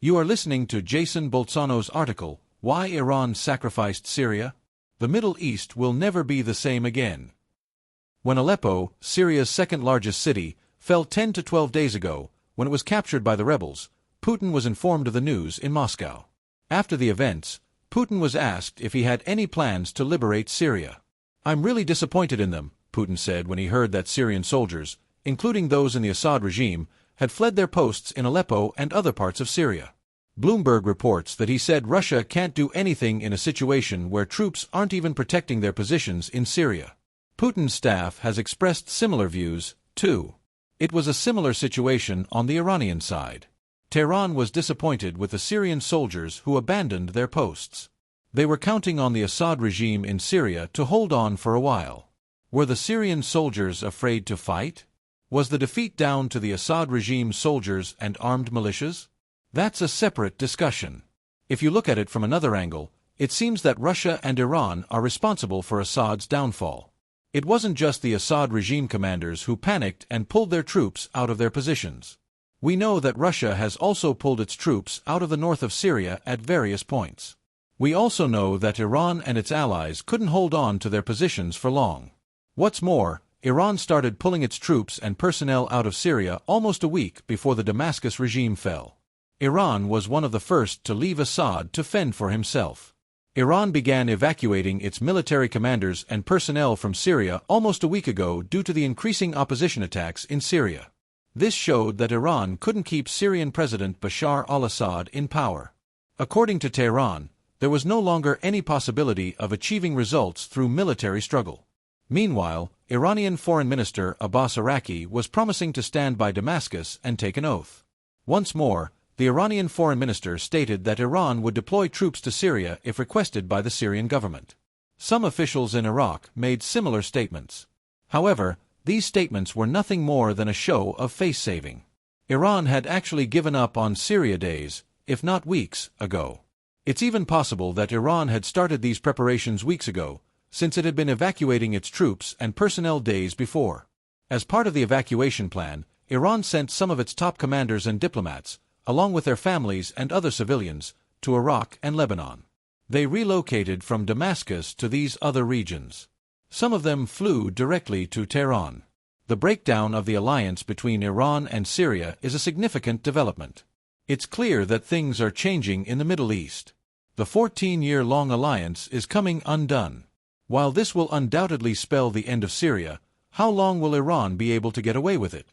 You are listening to Jason Bolzano's article, Why Iran Sacrificed Syria? The Middle East will never be the same again. When Aleppo, Syria's second-largest city, fell 10 to 12 days ago, when it was captured by the rebels, Putin was informed of the news in Moscow. After the events, Putin was asked if he had any plans to liberate Syria. "I'm really disappointed in them," Putin said when he heard that Syrian soldiers, including those in the Assad regime, had fled their posts in Aleppo and other parts of Syria. Bloomberg reports that he said Russia can't do anything in a situation where troops aren't even protecting their positions in Syria. Putin's staff has expressed similar views, too. It was a similar situation on the Iranian side. Tehran was disappointed with the Syrian soldiers who abandoned their posts. They were counting on the Assad regime in Syria to hold on for a while. Were the Syrian soldiers afraid to fight? Was the defeat down to the Assad regime's soldiers and armed militias? That's a separate discussion. If you look at it from another angle, it seems that Russia and Iran are responsible for Assad's downfall. It wasn't just the Assad regime commanders who panicked and pulled their troops out of their positions. We know that Russia has also pulled its troops out of the north of Syria at various points. We also know that Iran and its allies couldn't hold on to their positions for long. What's more, Iran started pulling its troops and personnel out of Syria almost a week before the Damascus regime fell. Iran was one of the first to leave Assad to fend for himself. Iran began evacuating its military commanders and personnel from Syria almost a week ago due to the increasing opposition attacks in Syria. This showed that Iran couldn't keep Syrian President Bashar al-Assad in power. According to Tehran, there was no longer any possibility of achieving results through military struggle. Meanwhile, Iranian Foreign Minister Abbas Araqi was promising to stand by Damascus and take an oath. Once more, the Iranian Foreign Minister stated that Iran would deploy troops to Syria if requested by the Syrian government. Some officials in Iraq made similar statements. However, these statements were nothing more than a show of face-saving. Iran had actually given up on Syria days, if not weeks, ago. It's even possible that Iran had started these preparations weeks ago, since it had been evacuating its troops and personnel days before. As part of the evacuation plan, Iran sent some of its top commanders and diplomats, along with their families and other civilians, to Iraq and Lebanon. They relocated from Damascus to these other regions. Some of them flew directly to Tehran. The breakdown of the alliance between Iran and Syria is a significant development. It's clear that things are changing in the Middle East. The 14-year-long alliance is coming undone. While this will undoubtedly spell the end of Syria, how long will Iran be able to get away with it?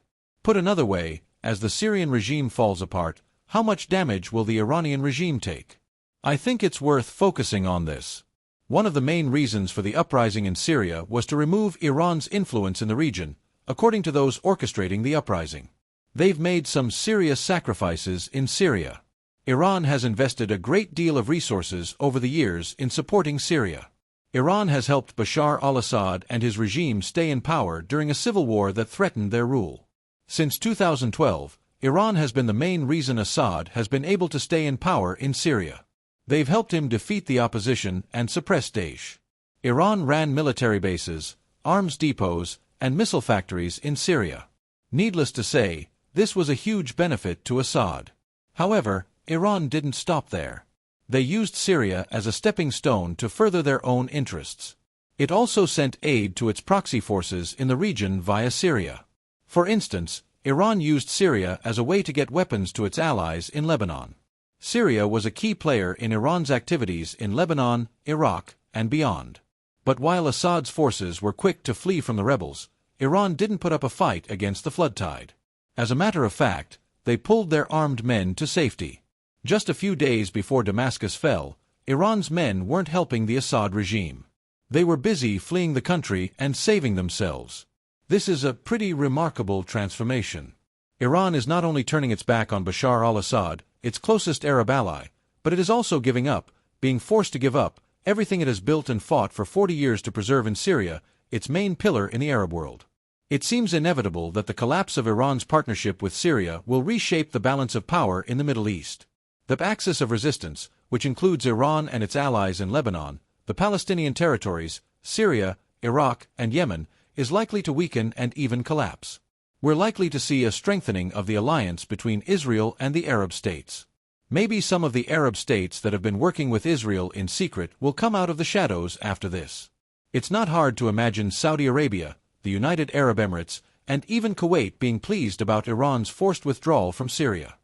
Put another way, as the Syrian regime falls apart, how much damage will the Iranian regime take? I think it's worth focusing on this. One of the main reasons for the uprising in Syria was to remove Iran's influence in the region, according to those orchestrating the uprising. They've made some serious sacrifices in Syria. Iran has invested a great deal of resources over the years in supporting Syria. Iran has helped Bashar al-Assad and his regime stay in power during a civil war that threatened their rule. Since 2012, Iran has been the main reason Assad has been able to stay in power in Syria. They've helped him defeat the opposition and suppress Daesh. Iran ran military bases, arms depots, and missile factories in Syria. Needless to say, this was a huge benefit to Assad. However, Iran didn't stop there. They used Syria as a stepping stone to further their own interests. It also sent aid to its proxy forces in the region via Syria. For instance, Iran used Syria as a way to get weapons to its allies in Lebanon. Syria was a key player in Iran's activities in Lebanon, Iraq, and beyond. But while Assad's forces were quick to flee from the rebels, Iran didn't put up a fight against the flood tide. As a matter of fact, they pulled their armed men to safety. Just a few days before Damascus fell, Iran's men weren't helping the Assad regime. They were busy fleeing the country and saving themselves. This is a pretty remarkable transformation. Iran is not only turning its back on Bashar al-Assad, its closest Arab ally, but it is also giving up, being forced to give up, everything it has built and fought for 40 years to preserve in Syria, its main pillar in the Arab world. It seems inevitable that the collapse of Iran's partnership with Syria will reshape the balance of power in the Middle East. The axis of resistance, which includes Iran and its allies in Lebanon, the Palestinian territories, Syria, Iraq, and Yemen, is likely to weaken and even collapse. We're likely to see a strengthening of the alliance between Israel and the Arab states. Maybe some of the Arab states that have been working with Israel in secret will come out of the shadows after this. It's not hard to imagine Saudi Arabia, the United Arab Emirates, and even Kuwait being pleased about Iran's forced withdrawal from Syria.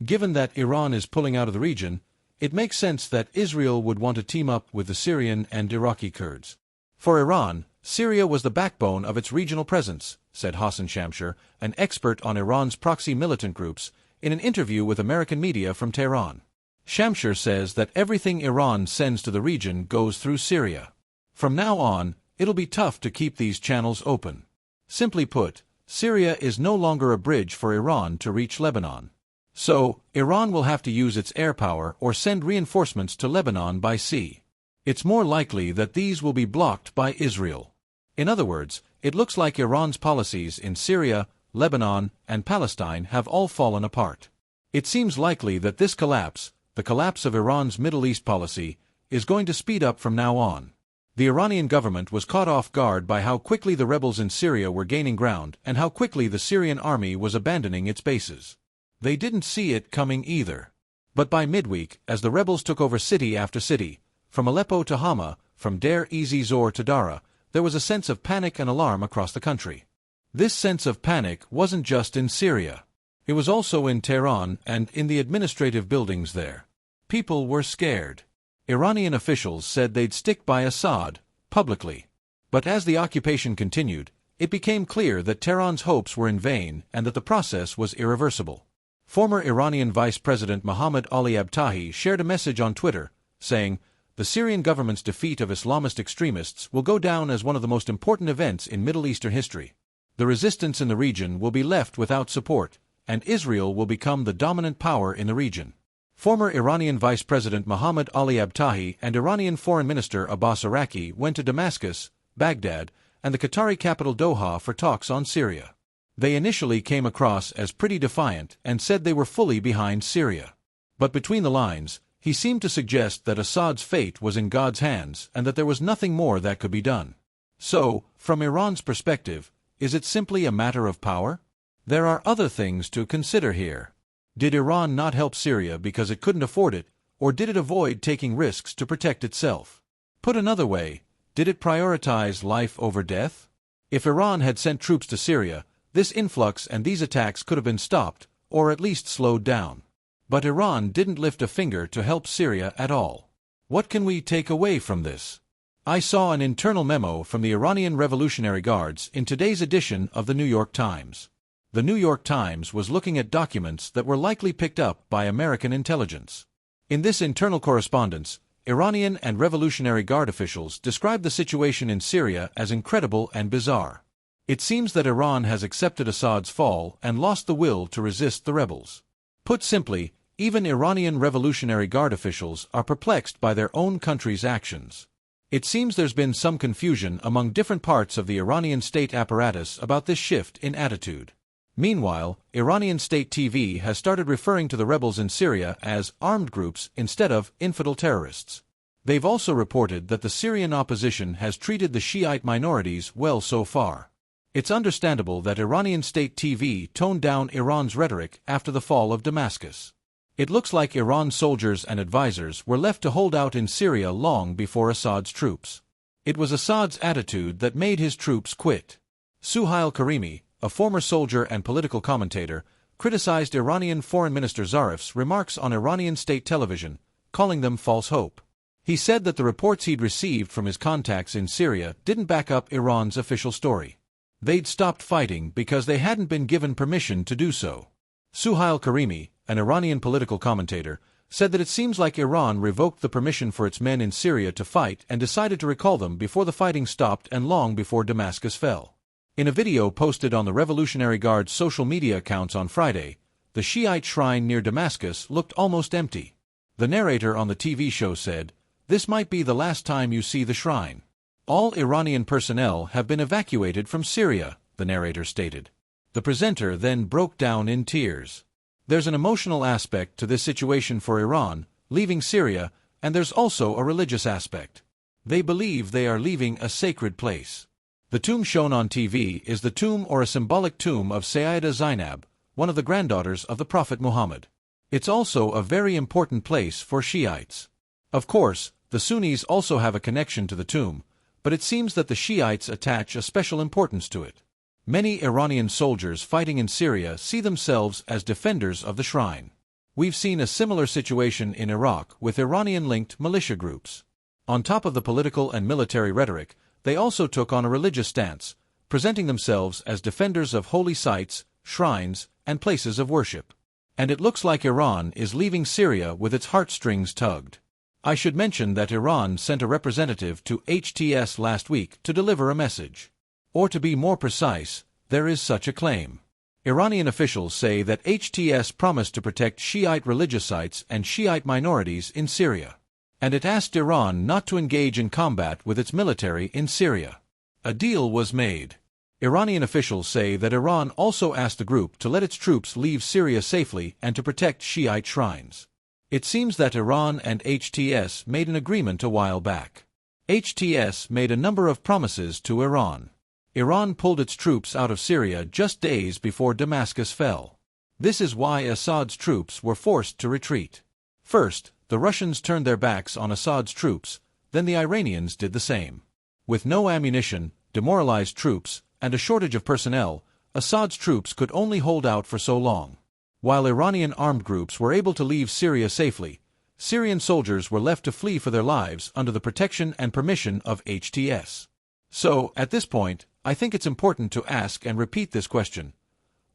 Given that Iran is pulling out of the region, it makes sense that Israel would want to team up with the Syrian and Iraqi Kurds. For Iran, Syria was the backbone of its regional presence, said Hassan Shamshir, an expert on Iran's proxy militant groups, in an interview with American media from Tehran. Shamshir says that everything Iran sends to the region goes through Syria. From now on, it'll be tough to keep these channels open. Simply put, Syria is no longer a bridge for Iran to reach Lebanon. So, Iran will have to use its air power or send reinforcements to Lebanon by sea. It's more likely that these will be blocked by Israel. In other words, it looks like Iran's policies in Syria, Lebanon, and Palestine have all fallen apart. It seems likely that this collapse, the collapse of Iran's Middle East policy, is going to speed up from now on. The Iranian government was caught off guard by how quickly the rebels in Syria were gaining ground and how quickly the Syrian army was abandoning its bases. They didn't see it coming either. But by midweek, as the rebels took over city after city, from Aleppo to Hama, from Deir ez-Zor to Dara, there was a sense of panic and alarm across the country. This sense of panic wasn't just in Syria. It was also in Tehran and in the administrative buildings there. People were scared. Iranian officials said they'd stick by Assad, publicly. But as the occupation continued, it became clear that Tehran's hopes were in vain and that the process was irreversible. Former Iranian Vice President Mohammad Ali Abtahi shared a message on Twitter, saying, "The Syrian government's defeat of Islamist extremists will go down as one of the most important events in Middle Eastern history. The resistance in the region will be left without support, and Israel will become the dominant power in the region." Former Iranian Vice President Mohammad Ali Abtahi and Iranian Foreign Minister Abbas Araki went to Damascus, Baghdad, and the Qatari capital Doha for talks on Syria. They initially came across as pretty defiant and said they were fully behind Syria. But between the lines, he seemed to suggest that Assad's fate was in God's hands and that there was nothing more that could be done. So, from Iran's perspective, is it simply a matter of power? There are other things to consider here. Did Iran not help Syria because it couldn't afford it, or did it avoid taking risks to protect itself? Put another way, did it prioritize life over death? If Iran had sent troops to Syria, this influx and these attacks could have been stopped, or at least slowed down. But Iran didn't lift a finger to help Syria at all. What can we take away from this? I saw an internal memo from the Iranian Revolutionary Guards in today's edition of the New York Times. The New York Times was looking at documents that were likely picked up by American intelligence. In this internal correspondence, Iranian and Revolutionary Guard officials described the situation in Syria as incredible and bizarre. It seems that Iran has accepted Assad's fall and lost the will to resist the rebels. Put simply, even Iranian Revolutionary Guard officials are perplexed by their own country's actions. It seems there's been some confusion among different parts of the Iranian state apparatus about this shift in attitude. Meanwhile, Iranian state TV has started referring to the rebels in Syria as armed groups instead of infidel terrorists. They've also reported that the Syrian opposition has treated the Shiite minorities well so far. It's understandable that Iranian state TV toned down Iran's rhetoric after the fall of Damascus. It looks like Iran's soldiers and advisors were left to hold out in Syria long before Assad's troops. It was Assad's attitude that made his troops quit. Suhail Karimi, a former soldier and political commentator, criticized Iranian Foreign Minister Zarif's remarks on Iranian state television, calling them false hope. He said that the reports he'd received from his contacts in Syria didn't back up Iran's official story. They'd stopped fighting because they hadn't been given permission to do so. Suhail Karimi, an Iranian political commentator, said that it seems like Iran revoked the permission for its men in Syria to fight and decided to recall them before the fighting stopped and long before Damascus fell. In a video posted on the Revolutionary Guard's social media accounts on Friday, the Shiite shrine near Damascus looked almost empty. The narrator on the TV show said, "This might be the last time you see the shrine. All Iranian personnel have been evacuated from Syria," the narrator stated. The presenter then broke down in tears. There's an emotional aspect to this situation for Iran, leaving Syria, and there's also a religious aspect. They believe they are leaving a sacred place. The tomb shown on TV is the tomb or a symbolic tomb of Sayyida Zainab, one of the granddaughters of the Prophet Muhammad. It's also a very important place for Shiites. Of course, the Sunnis also have a connection to the tomb, but it seems that the Shiites attach a special importance to it. Many Iranian soldiers fighting in Syria see themselves as defenders of the shrine. We've seen a similar situation in Iraq with Iranian-linked militia groups. On top of the political and military rhetoric, they also took on a religious stance, presenting themselves as defenders of holy sites, shrines, and places of worship. And it looks like Iran is leaving Syria with its heartstrings tugged. I should mention that Iran sent a representative to HTS last week to deliver a message. Or to be more precise, there is such a claim. Iranian officials say that HTS promised to protect Shiite religious sites and Shiite minorities in Syria. And it asked Iran not to engage in combat with its military in Syria. A deal was made. Iranian officials say that Iran also asked the group to let its troops leave Syria safely and to protect Shiite shrines. It seems that Iran and HTS made an agreement a while back. HTS made a number of promises to Iran. Iran pulled its troops out of Syria just days before Damascus fell. This is why Assad's troops were forced to retreat. First, the Russians turned their backs on Assad's troops, then the Iranians did the same. With no ammunition, demoralized troops, and a shortage of personnel, Assad's troops could only hold out for so long. While Iranian armed groups were able to leave Syria safely, Syrian soldiers were left to flee for their lives under the protection and permission of HTS. So, at this point, I think it's important to ask and repeat this question.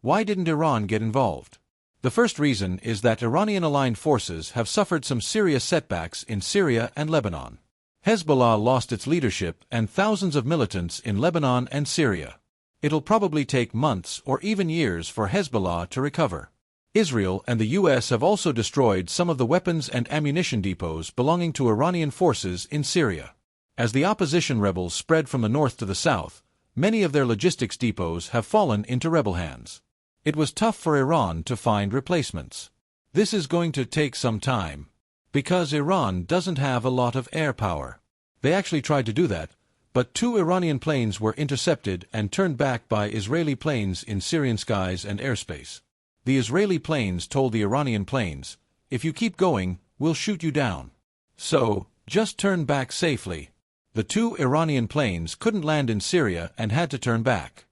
Why didn't Iran get involved? The first reason is that Iranian-aligned forces have suffered some serious setbacks in Syria and Lebanon. Hezbollah lost its leadership and thousands of militants in Lebanon and Syria. It'll probably take months or even years for Hezbollah to recover. Israel and the U.S. have also destroyed some of the weapons and ammunition depots belonging to Iranian forces in Syria. As the opposition rebels spread from the north to the south, many of their logistics depots have fallen into rebel hands. It was tough for Iran to find replacements. This is going to take some time, because Iran doesn't have a lot of air power. They actually tried to do that, but 2 Iranian planes were intercepted and turned back by Israeli planes in Syrian skies and airspace. The Israeli planes told the Iranian planes, "If you keep going, we'll shoot you down. So, just turn back safely." The 2 Iranian planes couldn't land in Syria and had to turn back.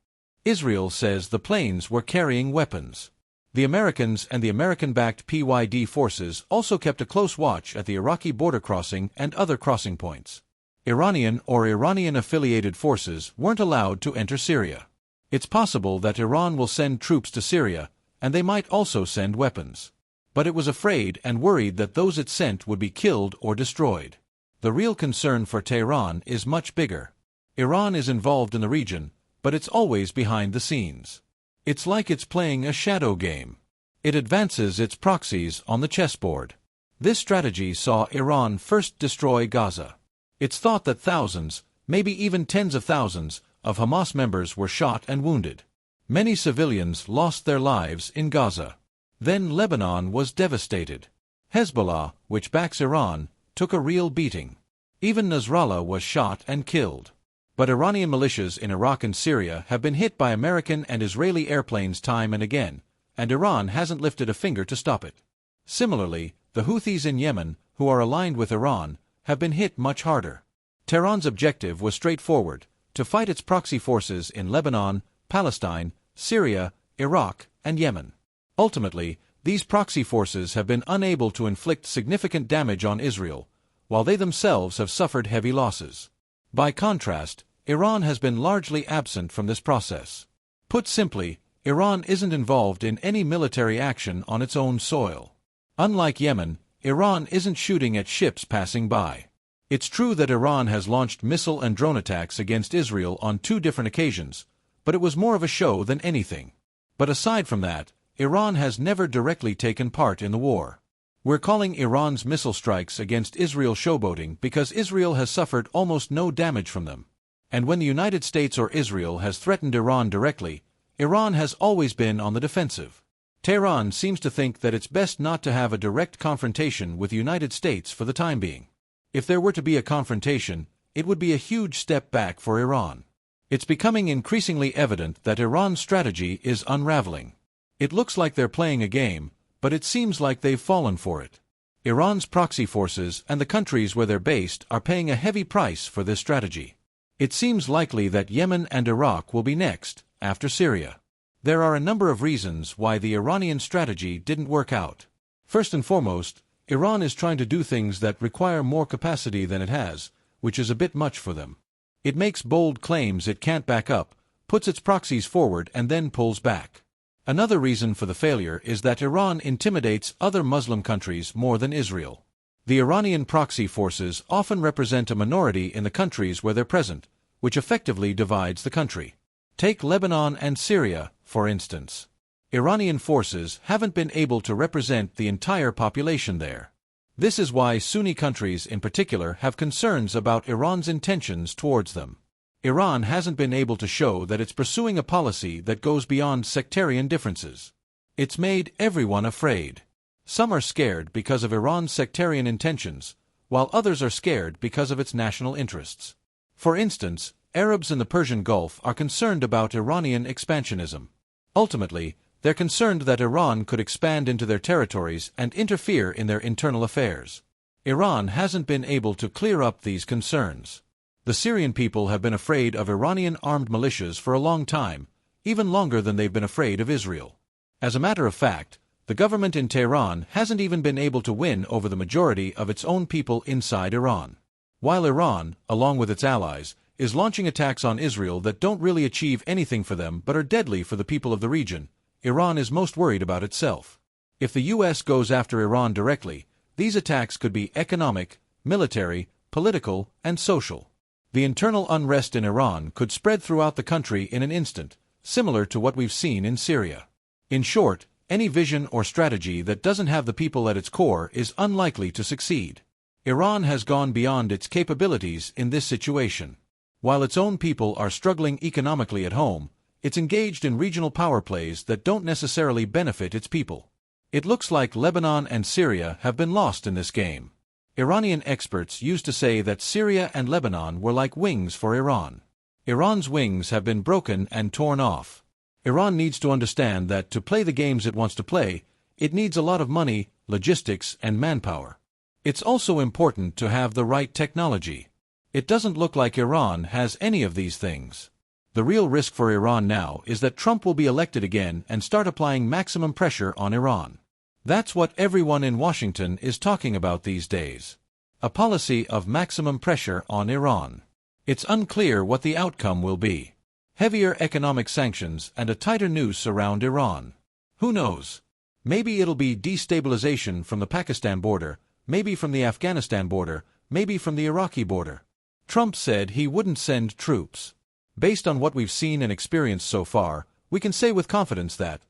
Israel says the planes were carrying weapons. The Americans and the American-backed PYD forces also kept a close watch at the Iraqi border crossing and other crossing points. Iranian or Iranian-affiliated forces weren't allowed to enter Syria. It's possible that Iran will send troops to Syria, and they might also send weapons. But it was afraid and worried that those it sent would be killed or destroyed. The real concern for Tehran is much bigger. Iran is involved in the region, but it's always behind the scenes. It's like it's playing a shadow game. It advances its proxies on the chessboard. This strategy saw Iran first destroy Gaza. It's thought that thousands, maybe even tens of thousands, of Hamas members were shot and wounded. Many civilians lost their lives in Gaza. Then Lebanon was devastated. Hezbollah, which backs Iran, took a real beating. Even Nasrallah was shot and killed. But Iranian militias in Iraq and Syria have been hit by American and Israeli airplanes time and again, and Iran hasn't lifted a finger to stop it. Similarly, the Houthis in Yemen, who are aligned with Iran, have been hit much harder. Tehran's objective was straightforward: to fight its proxy forces in Lebanon, Palestine, Syria, Iraq, and Yemen. Ultimately, these proxy forces have been unable to inflict significant damage on Israel, while they themselves have suffered heavy losses. By contrast, Iran has been largely absent from this process. Put simply, Iran isn't involved in any military action on its own soil. Unlike Yemen, Iran isn't shooting at ships passing by. It's true that Iran has launched missile and drone attacks against Israel on 2 different occasions, but it was more of a show than anything. But aside from that, Iran has never directly taken part in the war. We're calling Iran's missile strikes against Israel showboating because Israel has suffered almost no damage from them. And when the United States or Israel has threatened Iran directly, Iran has always been on the defensive. Tehran seems to think that it's best not to have a direct confrontation with the United States for the time being. If there were to be a confrontation, it would be a huge step back for Iran. It's becoming increasingly evident that Iran's strategy is unraveling. It looks like they're playing a game, but it seems like they've fallen for it. Iran's proxy forces and the countries where they're based are paying a heavy price for this strategy. It seems likely that Yemen and Iraq will be next, after Syria. There are a number of reasons why the Iranian strategy didn't work out. First and foremost, Iran is trying to do things that require more capacity than it has, which is a bit much for them. It makes bold claims it can't back up, puts its proxies forward and then pulls back. Another reason for the failure is that Iran intimidates other Muslim countries more than Israel. The Iranian proxy forces often represent a minority in the countries where they're present, which effectively divides the country. Take Lebanon and Syria, for instance. Iranian forces haven't been able to represent the entire population there. This is why Sunni countries in particular have concerns about Iran's intentions towards them. Iran hasn't been able to show that it's pursuing a policy that goes beyond sectarian differences. It's made everyone afraid. Some are scared because of Iran's sectarian intentions, while others are scared because of its national interests. For instance, Arabs in the Persian Gulf are concerned about Iranian expansionism. Ultimately, they're concerned that Iran could expand into their territories and interfere in their internal affairs. Iran hasn't been able to clear up these concerns. The Syrian people have been afraid of Iranian armed militias for a long time, even longer than they've been afraid of Israel. As a matter of fact, the government in Tehran hasn't even been able to win over the majority of its own people inside Iran. While Iran, along with its allies, is launching attacks on Israel that don't really achieve anything for them but are deadly for the people of the region, Iran is most worried about itself. If the U.S. goes after Iran directly, these attacks could be economic, military, political, and social. The internal unrest in Iran could spread throughout the country in an instant, similar to what we've seen in Syria. In short, any vision or strategy that doesn't have the people at its core is unlikely to succeed. Iran has gone beyond its capabilities in this situation. While its own people are struggling economically at home, it's engaged in regional power plays that don't necessarily benefit its people. It looks like Lebanon and Syria have been lost in this game. Iranian experts used to say that Syria and Lebanon were like wings for Iran. Iran's wings have been broken and torn off. Iran needs to understand that to play the games it wants to play, it needs a lot of money, logistics, and manpower. It's also important to have the right technology. It doesn't look like Iran has any of these things. The real risk for Iran now is that Trump will be elected again and start applying maximum pressure on Iran. That's what everyone in Washington is talking about these days. A policy of maximum pressure on Iran. It's unclear what the outcome will be. Heavier economic sanctions and a tighter noose around Iran. Who knows? Maybe it'll be destabilization from the Pakistan border, maybe from the Afghanistan border, maybe from the Iraqi border. Trump said he wouldn't send troops. Based on what we've seen and experienced so far, we can say with confidence that,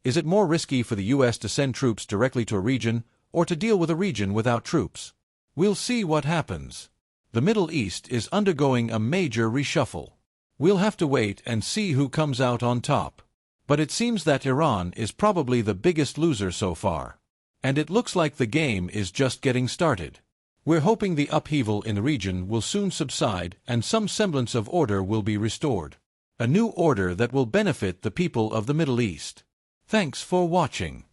is it more risky for the U.S. to send troops directly to a region, or to deal with a region without troops? We'll see what happens. The Middle East is undergoing a major reshuffle. We'll have to wait and see who comes out on top. But it seems that Iran is probably the biggest loser so far. And it looks like the game is just getting started. We're hoping the upheaval in the region will soon subside and some semblance of order will be restored. A new order that will benefit the people of the Middle East. Thanks for watching.